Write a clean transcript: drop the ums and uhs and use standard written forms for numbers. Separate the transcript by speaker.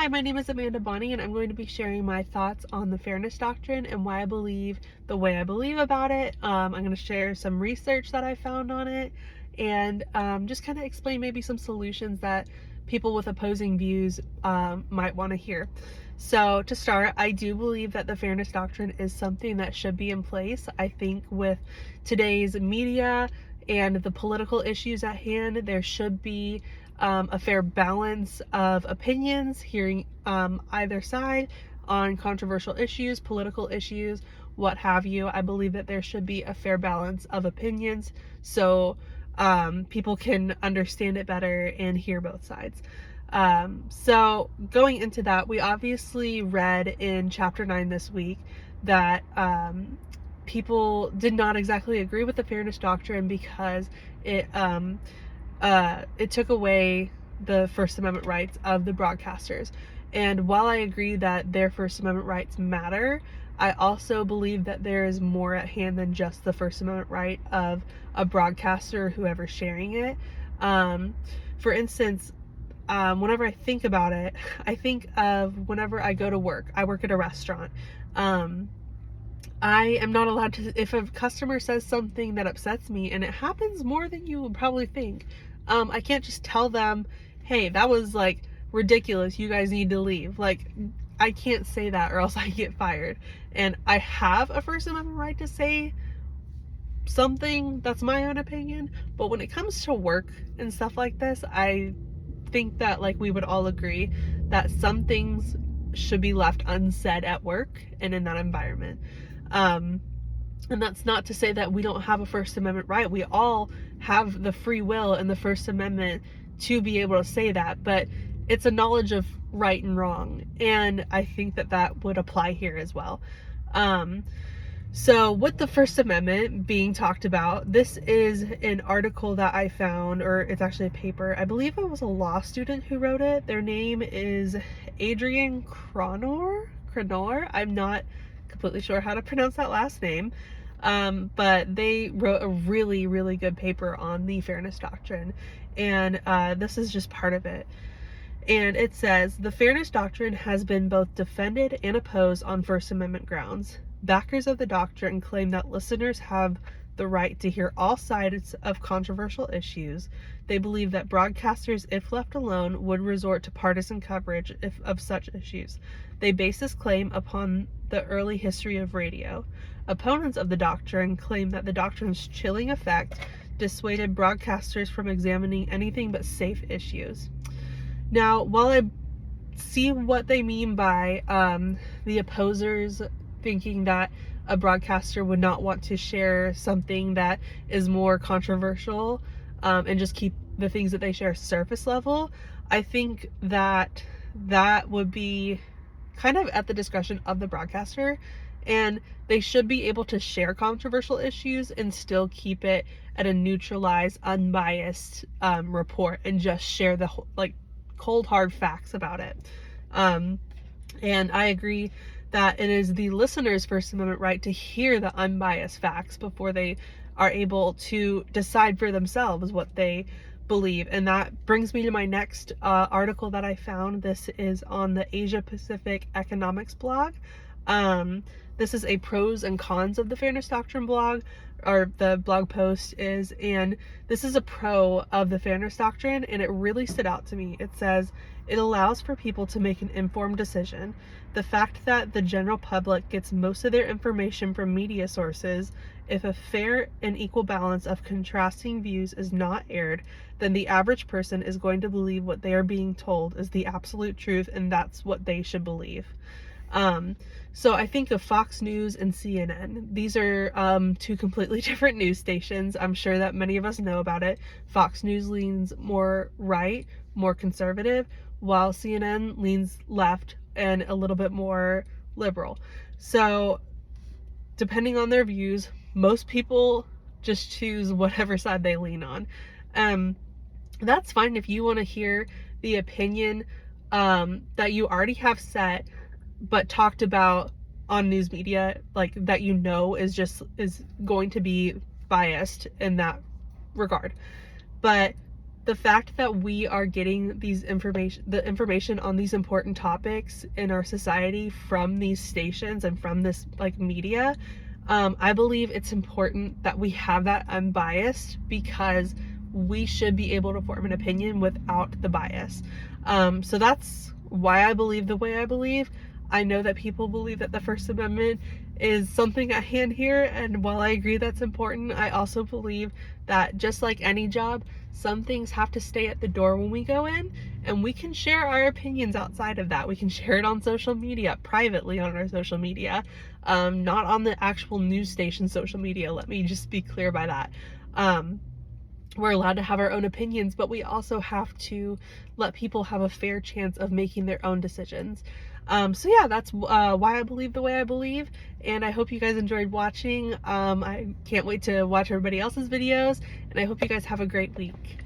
Speaker 1: Hi, my name is Amanda Bonnie, and I'm going to be sharing my thoughts on the fairness doctrine and why I believe the way I believe about it. I'm going to share some research that I found on it and just kind of explain maybe some solutions that people with opposing views might want to hear. So to start, I do believe that the fairness doctrine is something that should be in place. I think with today's media and the political issues at hand, there should be a fair balance of opinions, hearing either side on controversial issues, political issues, what have you. I believe that there should be a fair balance of opinions so people can understand it better and hear both sides. So going into that, we obviously read in chapter 9 this week that people did not exactly agree with the fairness doctrine because it took away the First Amendment rights of the broadcasters. And while I agree that their First Amendment rights matter, I also believe that there is more at hand than just the First Amendment right of a broadcaster or whoever's sharing it. For instance, whenever I think about it, I think of whenever I go to work. I work at a restaurant. I am not allowed to, if a customer says something that upsets me, and it happens more than you would probably think, I can't just tell them, hey, that was like ridiculous, you guys need to leave. Like, I can't say that or else I get fired. And I have a First Amendment right to say something that's my own opinion, but when it comes to work and stuff like this, I think that like we would all agree that some things should be left unsaid at work and in that environment. And that's not to say that we don't have a First Amendment right. We all have the free will in the First Amendment to be able to say that, but it's a knowledge of right and wrong. And I think that that would apply here as well. So with the First Amendment being talked about, this is an article that I found, or it's actually a paper. I believe it was a law student who wrote it. Their name is Adrian Cronor. I'm not completely sure how to pronounce that last name. But they wrote a really, really good paper on the fairness doctrine. And this is just part of it. And it says, the fairness doctrine has been both defended and opposed on First Amendment grounds. Backers of the doctrine claim that listeners have the right to hear all sides of controversial issues. They believe that broadcasters, if left alone, would resort to partisan coverage of such issues. They base this claim upon the early history of radio. Opponents of the doctrine claim that the doctrine's chilling effect dissuaded broadcasters from examining anything but safe issues. Now, while I see what they mean by the opposers thinking that a broadcaster would not want to share something that is more controversial and just keep the things that they share surface level, I think that that would be kind of at the discretion of the broadcaster, and they should be able to share controversial issues and still keep it at a neutralized, unbiased report and just share the cold hard facts about it. And I agree that it is the listener's First Amendment right to hear the unbiased facts before they are able to decide for themselves what they believe. And that brings me to my next article that I found. This is on the Asia Pacific Economics blog. This is a pros and cons of the Fairness Doctrine blog, or the blog post is, and this is a pro of the Fairness Doctrine, and it really stood out to me. It says, it allows for people to make an informed decision. The fact that the general public gets most of their information from media sources, if a fair and equal balance of contrasting views is not aired, then the average person is going to believe what they are being told is the absolute truth, and that's what they should believe. So I think of Fox News and CNN. These are two completely different news stations. I'm sure that many of us know about it. Fox News leans more right, more conservative, while CNN leans left and a little bit more liberal. So depending on their views, most people just choose whatever side they lean on. That's fine if you want to hear the opinion that you already have set but talked about on news media, like that is going to be biased in that regard. But the fact that we are getting the information on these important topics in our society from these stations and from this like media, I believe it's important that we have that unbiased, because we should be able to form an opinion without the bias. So that's why I believe the way I believe. I know that people believe that the First Amendment is something at hand here, and while I agree that's important, I also believe that just like any job, some things have to stay at the door when we go in, and we can share our opinions outside of that. We can share it on social media, privately on our social media, not on the actual news station social media. Let me just be clear by that. We're allowed to have our own opinions, but we also have to let people have a fair chance of making their own decisions. So yeah, that's why I believe the way I believe, and I hope you guys enjoyed watching. I can't wait to watch everybody else's videos, and I hope you guys have a great week.